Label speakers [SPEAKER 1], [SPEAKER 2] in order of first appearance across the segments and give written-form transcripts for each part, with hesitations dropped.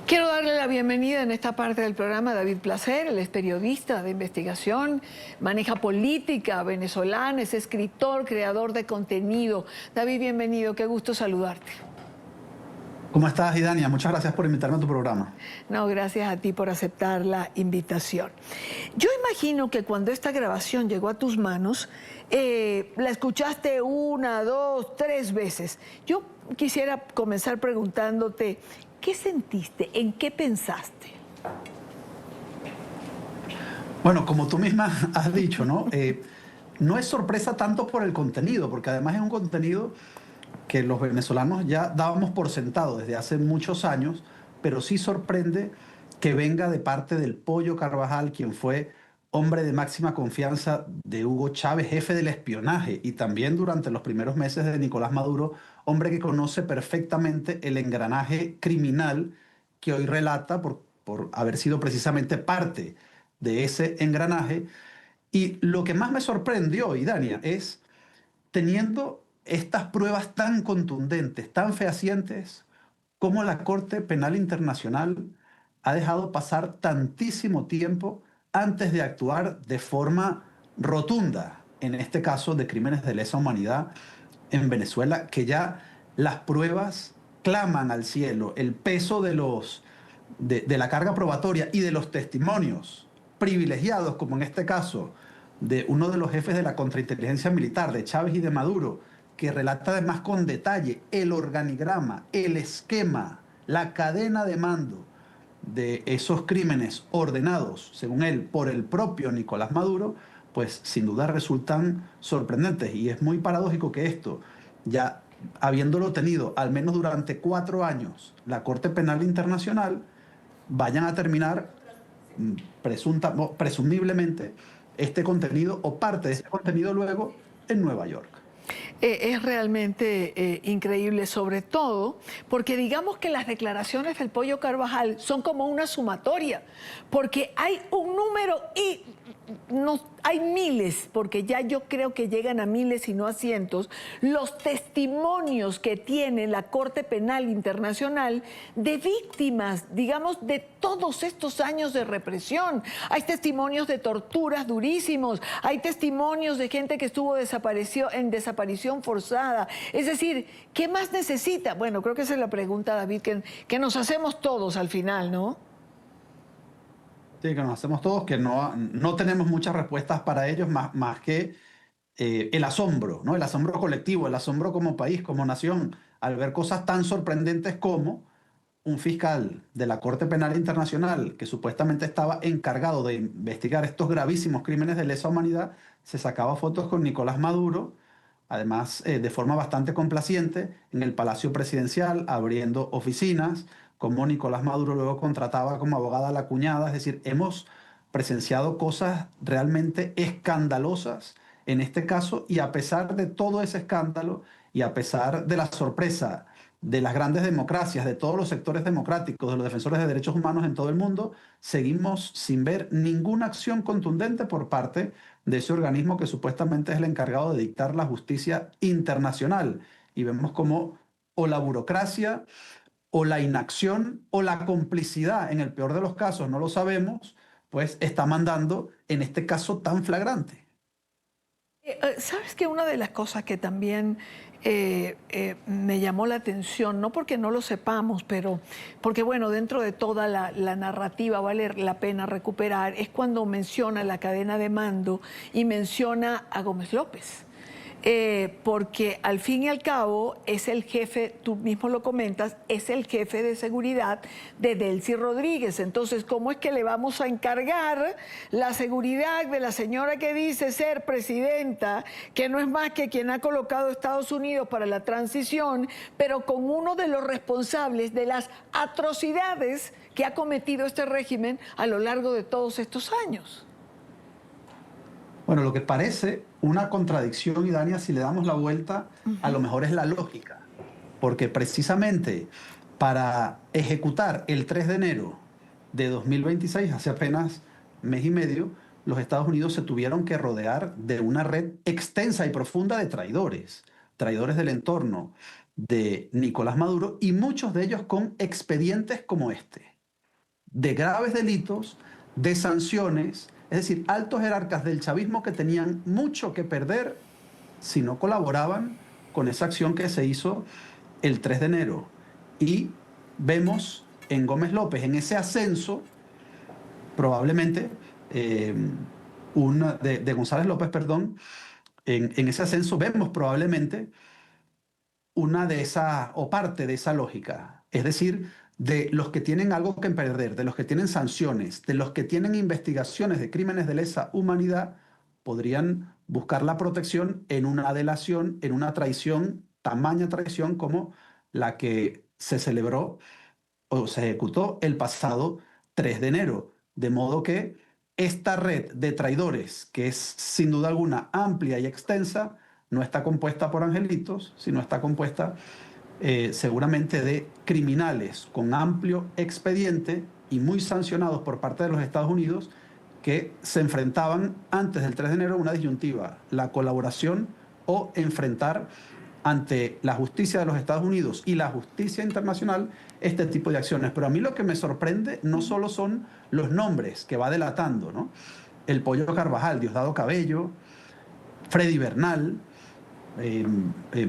[SPEAKER 1] Quiero darle la bienvenida en esta parte del programa a David Placer. Él es periodista de investigación, maneja política venezolana, es escritor, creador de contenido. David, bienvenido, qué gusto saludarte.
[SPEAKER 2] ¿Cómo estás, Idania? Muchas gracias por invitarme a tu programa.
[SPEAKER 1] No, gracias a ti por aceptar la invitación. Yo imagino que cuando esta grabación llegó a tus manos, la escuchaste una, dos, tres veces. Yo quisiera comenzar preguntándote, ¿qué sentiste? ¿En qué pensaste?
[SPEAKER 2] Bueno, como tú misma has dicho, ¿no? No es sorpresa tanto por el contenido, porque además es un contenido que los venezolanos ya dábamos por sentado desde hace muchos años, pero sí sorprende que venga de parte del Pollo Carvajal, quien fue hombre de máxima confianza de Hugo Chávez, jefe del espionaje, y también durante los primeros meses de Nicolás Maduro, hombre que conoce perfectamente el engranaje criminal que hoy relata por haber sido precisamente parte de ese engranaje. Y lo que más me sorprendió, Idania, es teniendo estas pruebas tan contundentes, tan fehacientes, cómo la Corte Penal Internacional ha dejado pasar tantísimo tiempo antes de actuar de forma rotunda, en este caso de crímenes de lesa humanidad en Venezuela, que ya las pruebas claman al cielo, el peso de la carga probatoria y de los testimonios privilegiados, como en este caso de uno de los jefes de la contrainteligencia militar, de Chávez y de Maduro, que relata además con detalle el organigrama, el esquema, la cadena de mando de esos crímenes ordenados, según él, por el propio Nicolás Maduro, pues sin duda resultan sorprendentes. Y es muy paradójico que esto, ya habiéndolo tenido al menos durante 4 años la Corte Penal Internacional, vayan a terminar presumiblemente este contenido o parte de ese contenido luego en Nueva York.
[SPEAKER 1] Es realmente increíble, sobre todo porque digamos que las declaraciones del Pollo Carvajal son como una sumatoria, porque hay un número y no, hay miles, porque ya yo creo que llegan a miles y no a cientos, los testimonios que tiene la Corte Penal Internacional de víctimas, digamos, de todos estos años de represión. Hay testimonios de torturas durísimos, hay testimonios de gente que estuvo en desaparición forzada. Es decir, ¿qué más necesita? Bueno, creo que esa es la pregunta, David, que nos hacemos todos al final, ¿no?
[SPEAKER 2] Sí, que nos hacemos todos, que no tenemos muchas respuestas para ellos, más que el asombro, ¿no? El asombro colectivo, el asombro como país, como nación, al ver cosas tan sorprendentes como un fiscal de la Corte Penal Internacional que supuestamente estaba encargado de investigar estos gravísimos crímenes de lesa humanidad, se sacaba fotos con Nicolás Maduro, además de forma bastante complaciente, en el Palacio Presidencial, abriendo oficinas, como Nicolás Maduro luego contrataba como abogada a la cuñada. Es decir, hemos presenciado cosas realmente escandalosas en este caso, y a pesar de todo ese escándalo y a pesar de la sorpresa de las grandes democracias, de todos los sectores democráticos, de los defensores de derechos humanos en todo el mundo, seguimos sin ver ninguna acción contundente por parte de ese organismo que supuestamente es el encargado de dictar la justicia internacional. Y vemos como o la burocracia, o la inacción, o la complicidad, en el peor de los casos, no lo sabemos, pues está mandando en este caso tan flagrante.
[SPEAKER 1] ¿Sabes que una de las cosas que también me llamó la atención, no porque no lo sepamos, pero porque, bueno, dentro de toda la narrativa vale la pena recuperar, es cuando menciona la cadena de mando y menciona a Gómez López? Porque al fin y al cabo es el jefe, tú mismo lo comentas, es el jefe de seguridad de Delcy Rodríguez. Entonces, ¿cómo es que le vamos a encargar la seguridad de la señora que dice ser presidenta, que no es más que quien ha colocado a Estados Unidos para la transición, pero con uno de los responsables de las atrocidades que ha cometido este régimen a lo largo de todos estos años?
[SPEAKER 2] Bueno, lo que parece una contradicción, Idania, si le damos la vuelta, a lo mejor es la lógica, porque precisamente para ejecutar el 3 de enero de 2026, hace apenas mes y medio, los Estados Unidos se tuvieron que rodear de una red extensa y profunda de traidores, traidores del entorno de Nicolás Maduro, y muchos de ellos con expedientes como este. de graves delitos, de sanciones, es decir, altos jerarcas del chavismo que tenían mucho que perder si no colaboraban con esa acción que se hizo el 3 de enero. Y vemos en Gómez López, en ese ascenso, probablemente, de González López, perdón, en ese ascenso vemos probablemente una de esas, o parte de esa lógica. Es decir, de los que tienen algo que perder, de los que tienen sanciones, de los que tienen investigaciones de crímenes de lesa humanidad, podrían buscar la protección en una delación, en una traición, tamaña traición como la que se celebró o se ejecutó el pasado 3 de enero. De modo que esta red de traidores, que es sin duda alguna amplia y extensa, no está compuesta por angelitos, sino está compuesta seguramente de criminales con amplio expediente y muy sancionados por parte de los Estados Unidos que se enfrentaban antes del 3 de enero a una disyuntiva, la colaboración o enfrentar ante la justicia de los Estados Unidos y la justicia internacional este tipo de acciones. Pero a mí lo que me sorprende no solo son los nombres que va delatando, ¿no? El Pollo Carvajal, Diosdado Cabello, Freddy Bernal,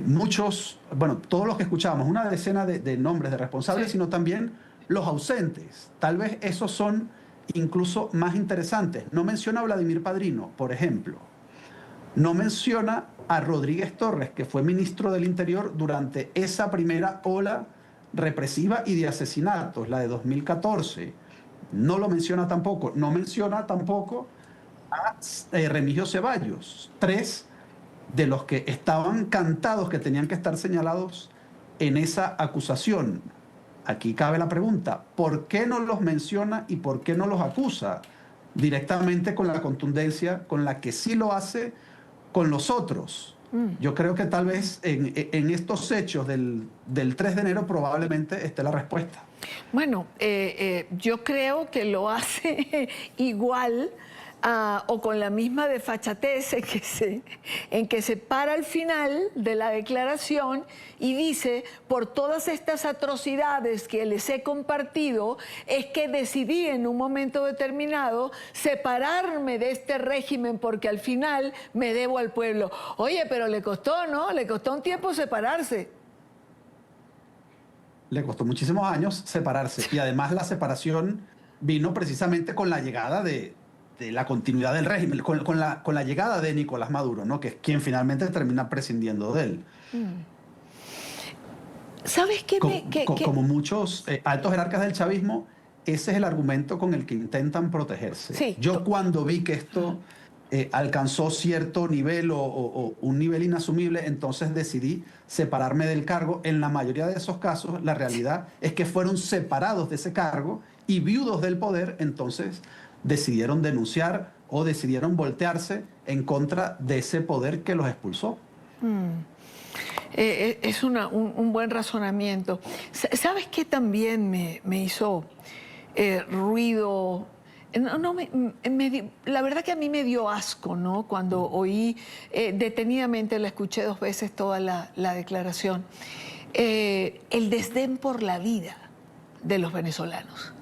[SPEAKER 2] muchos, bueno, todos los que escuchábamos, una decena de nombres de responsables, sí, sino también los ausentes. Tal vez esos son incluso más interesantes. No menciona a Vladimir Padrino, por ejemplo. No menciona a Rodríguez Torres, que fue ministro del Interior durante esa primera ola represiva y de asesinatos, la de 2014. No lo menciona tampoco. No menciona tampoco a Remigio Ceballos, 3 de los que estaban cantados que tenían que estar señalados en esa acusación. Aquí cabe la pregunta, ¿por qué no los menciona y por qué no los acusa directamente con la contundencia con la que sí lo hace con los otros? Yo creo que tal vez en estos hechos del 3 de enero probablemente esté la respuesta.
[SPEAKER 1] Bueno, yo creo que lo hace igual o con la misma desfachatez en que se para al final de la declaración y dice, por todas estas atrocidades que les he compartido, es que decidí en un momento determinado separarme de este régimen porque al final me debo al pueblo. Oye, pero le costó, ¿no? Le costó un tiempo separarse.
[SPEAKER 2] Le costó muchísimos años separarse y además la separación vino precisamente con la llegada de la continuidad del régimen, con la llegada de Nicolás Maduro, ¿no? Que es quien finalmente termina prescindiendo de él.
[SPEAKER 1] ¿Sabes qué?
[SPEAKER 2] Como muchos altos jerarcas del chavismo, ese es el argumento con el que intentan protegerse.
[SPEAKER 1] Sí.
[SPEAKER 2] Yo cuando vi que esto alcanzó cierto nivel o un nivel inasumible, entonces decidí separarme del cargo. En la mayoría de esos casos, la realidad es que fueron separados de ese cargo y viudos del poder, entonces decidieron denunciar o decidieron voltearse en contra de ese poder que los expulsó.
[SPEAKER 1] Es un buen razonamiento. ¿Sabes qué también me hizo ruido? La verdad que a mí me dio asco, ¿no? Cuando oí detenidamente, la escuché 2 veces toda la declaración, el desdén por la vida de los venezolanos.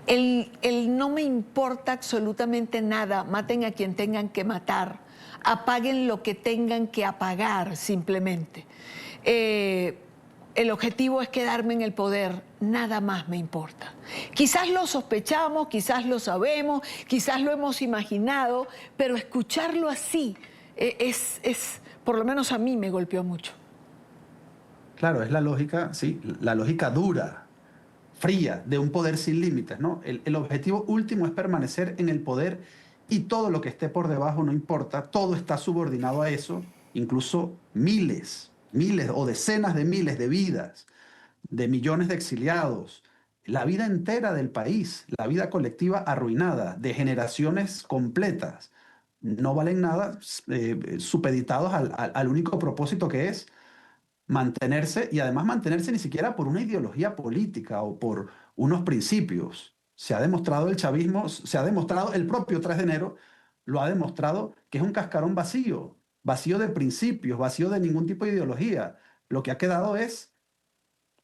[SPEAKER 1] El no me importa absolutamente nada, maten a quien tengan que matar, apaguen lo que tengan que apagar simplemente. El objetivo es quedarme en el poder, nada más me importa. Quizás lo sospechamos, quizás lo sabemos, quizás lo hemos imaginado, pero escucharlo así por lo menos a mí me golpeó mucho.
[SPEAKER 2] Claro, es la lógica, sí, la lógica dura, fría, de un poder sin límites, ¿no? El objetivo último es permanecer en el poder y todo lo que esté por debajo no importa, todo está subordinado a eso, incluso miles o decenas de miles de vidas, de millones de exiliados, la vida entera del país, la vida colectiva arruinada, de generaciones completas, no valen nada supeditados al único propósito que es mantenerse, y además mantenerse ni siquiera por una ideología política o por unos principios. Se ha demostrado el chavismo, se ha demostrado el propio 3 de enero, lo ha demostrado que es un cascarón vacío, vacío de principios, vacío de ningún tipo de ideología. Lo que ha quedado es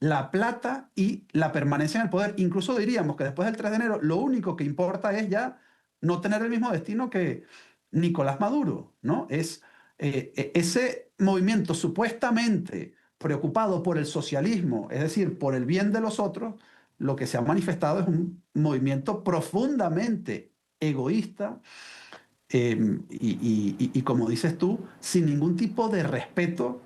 [SPEAKER 2] la plata y la permanencia en el poder. Incluso diríamos que después del 3 de enero lo único que importa es ya no tener el mismo destino que Nicolás Maduro, ¿no? Es ese movimiento supuestamente preocupado por el socialismo, es decir, por el bien de los otros, lo que se ha manifestado es un movimiento profundamente egoísta, y como dices tú, sin ningún tipo de respeto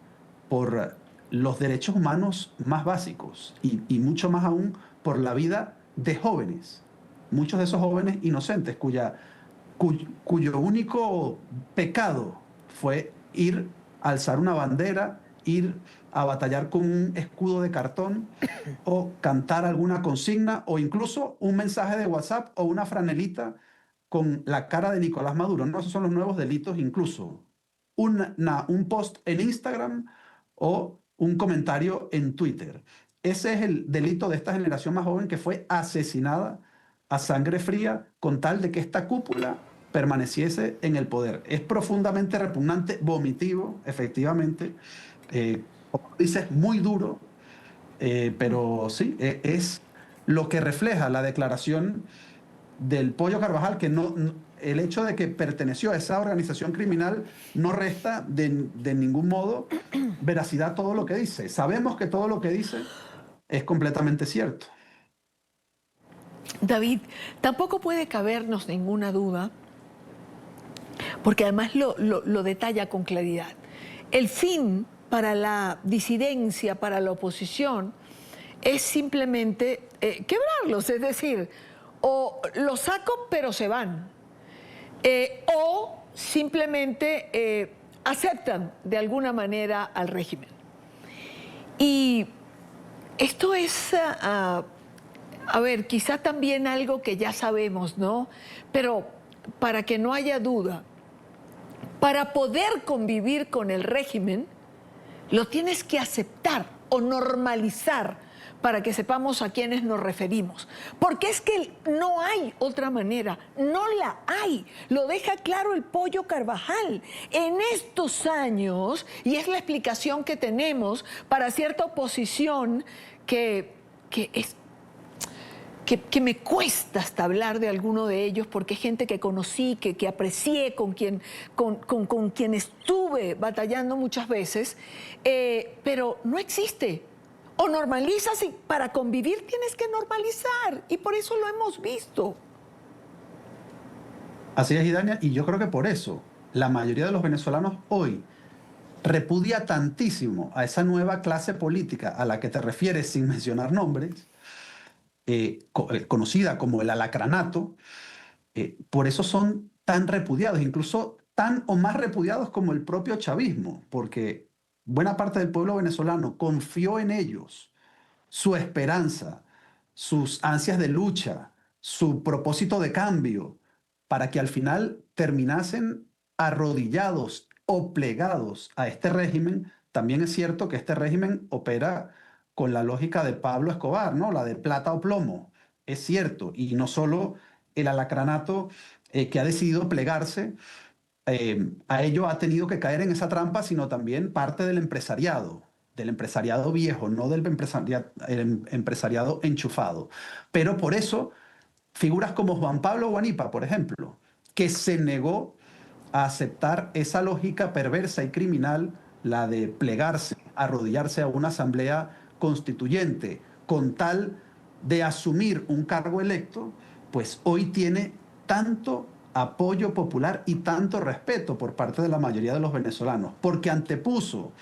[SPEAKER 2] por los derechos humanos más básicos y mucho más aún por la vida de jóvenes, muchos de esos jóvenes inocentes cuyo único pecado fue ir a alzar una bandera, ir a batallar con un escudo de cartón o cantar alguna consigna o incluso un mensaje de WhatsApp o una franelita con la cara de Nicolás Maduro. No, esos son los nuevos delitos incluso. Un post en Instagram o un comentario en Twitter. Ese es el delito de esta generación más joven que fue asesinada a sangre fría con tal de que esta cúpula permaneciese en el poder. Es profundamente repugnante, vomitivo, efectivamente. Como dices, muy duro, pero sí, es lo que refleja la declaración del Pollo Carvajal, que el hecho de que perteneció a esa organización criminal no resta de ningún modo veracidad a todo lo que dice. Sabemos que todo lo que dice es completamente cierto.
[SPEAKER 1] David, tampoco puede cabernos ninguna duda, porque además lo detalla con claridad. El fin para la disidencia, para la oposición, es simplemente quebrarlos, es decir, o los saco pero se van, o simplemente aceptan de alguna manera al régimen. Y esto es, a ver, quizá también algo que ya sabemos, ¿no? Pero para que no haya duda, para poder convivir con el régimen, lo tienes que aceptar o normalizar para que sepamos a quiénes nos referimos. Porque es que no hay otra manera, no la hay. Lo deja claro el Pollo Carvajal. En estos años, y es la explicación que tenemos para cierta oposición que me cuesta hasta hablar de alguno de ellos porque es gente que conocí, que aprecié, con quien estuve batallando muchas veces, pero no existe. O normalizas y para convivir tienes que normalizar y por eso lo hemos visto.
[SPEAKER 2] Así es, Idania, y yo creo que por eso la mayoría de los venezolanos hoy repudia tantísimo a esa nueva clase política a la que te refieres sin mencionar nombres, conocida como el alacranato. Por eso son tan repudiados, incluso tan o más repudiados como el propio chavismo, porque buena parte del pueblo venezolano confió en ellos, su esperanza, sus ansias de lucha, su propósito de cambio, para que al final terminasen arrodillados o plegados a este régimen. También es cierto que este régimen opera con la lógica de Pablo Escobar, ¿no? La de plata o plomo. Es cierto, y no solo el alacranato que ha decidido plegarse a ello ha tenido que caer en esa trampa, sino también parte del empresariado viejo, no del empresariado enchufado. Pero por eso, figuras como Juan Pablo Guanipa, por ejemplo, que se negó a aceptar esa lógica perversa y criminal, la de plegarse, arrodillarse a una asamblea constituyente con tal de asumir un cargo electo, pues hoy tiene tanto apoyo popular y tanto respeto por parte de la mayoría de los venezolanos, porque antepuso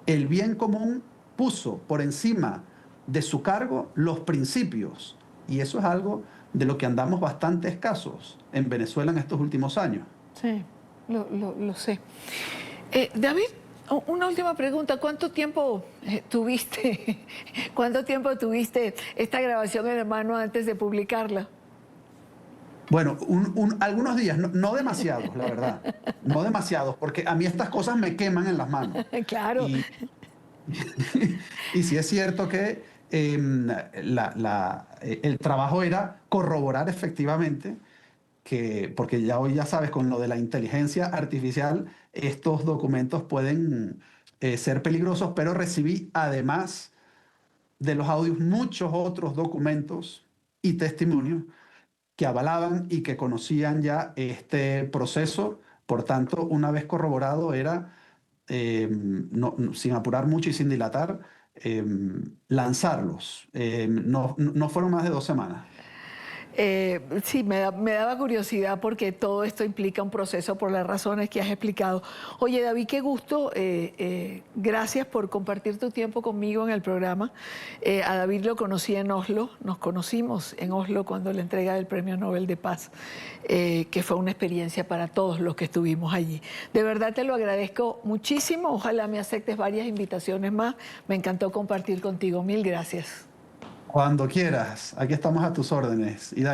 [SPEAKER 2] el bien común, puso por encima de su cargo los principios. Y eso es algo de lo que andamos bastante escasos en Venezuela en estos últimos años.
[SPEAKER 1] Sí, lo sé. David, una última pregunta. ¿Cuánto tiempo cuánto tiempo tuviste esta grabación en la mano antes de publicarla?
[SPEAKER 2] Bueno, algunos días, no demasiados, la verdad. No demasiados, porque a mí estas cosas me queman en las manos.
[SPEAKER 1] Claro.
[SPEAKER 2] Y, y sí es cierto que el trabajo era corroborar efectivamente que, porque ya hoy ya sabes, con lo de la inteligencia artificial, estos documentos pueden ser peligrosos, pero recibí además de los audios muchos otros documentos y testimonios que avalaban y que conocían ya este proceso. Por tanto, una vez corroborado, era, sin apurar mucho y sin dilatar, lanzarlos. No fueron más de 2 semanas.
[SPEAKER 1] Sí, me daba curiosidad porque todo esto implica un proceso por las razones que has explicado. Oye, David, qué gusto. Gracias por compartir tu tiempo conmigo en el programa. A David lo conocí en Oslo, nos conocimos en Oslo cuando la entrega del Premio Nobel de Paz, que fue una experiencia para todos los que estuvimos allí. De verdad te lo agradezco muchísimo. Ojalá me aceptes varias invitaciones más. Me encantó compartir contigo. Mil gracias.
[SPEAKER 2] Cuando quieras, aquí estamos a tus órdenes. Y Dani,